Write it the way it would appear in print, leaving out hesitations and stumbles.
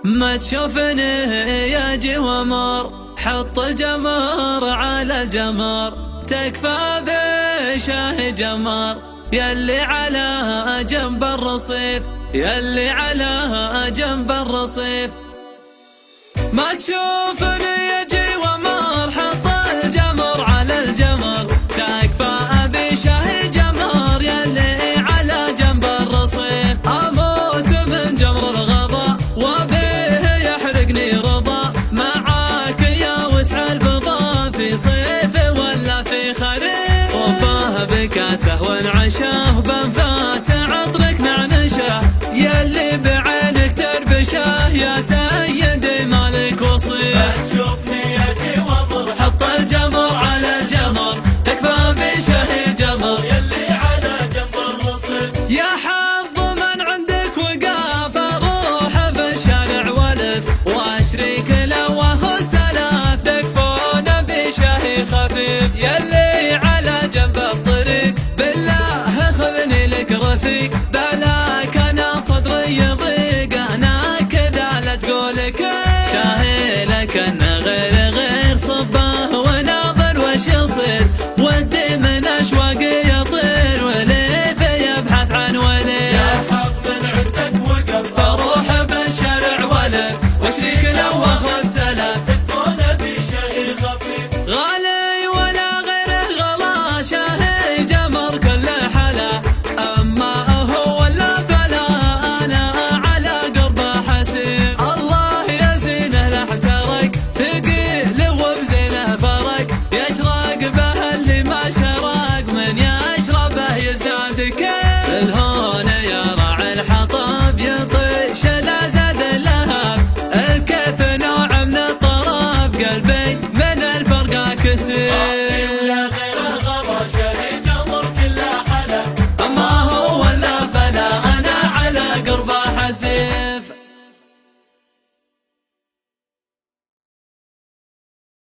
ما تشوفني يا جوامر، حط الجمر على الجمر، تكفى بشاه جمر، يلي على جنب الرصيف، يلي على جنب الرصيف. ما تشوفني يا جوامر، حط الجمر على الجمر، تكفى بشاه جمر، يلي على جنب الرصيف. اموت من جمر الغضا وبه يحرقني رضا، معاك يا وسع الفضا، في صيف ولا في خريف. صفاه بكاسه وانعشاه، بانفاسه عطرك نعنشه، يلي بعينك تربشه، يا سيدي مالك وصيف. ما تشوفني يا جوامر، حط الجمر على الجمر، تكفى بشه جمر، يلي على جنب الرصيف. يا حظ من عندك وقاف، اروح بالشارع والف، واشريك لوه السلاف، تكفون بشه خفيف، يلي على جنب الطريق، بالله خذني لك رفيق، بلاك انا صدري يضيق، انا كذا لا تقولك شاهلك انه غير صباه وناظر وش يصير، ودي من اشواقي يطير، وليف يبحث عن ولي. يا حظ من عندك وقف، فروح بالشارع ولف، واشريك لو خذ سلف، تكون بشيء خفيف. غالي ولا غيره غلا، شاهي جمر كل حلا، اما هو ولا فلا، انا على قربه حسيب. الله يزينه لا احترق، ثقيل وبزينه فرق، يشرق به اللي ما شرق، من يشربه يزداد كيف. الهون يا راعي الحطب، يطيش اذا زاد اللهب، الكيف نوع من الطرب، قلبي من الفرقه كسير.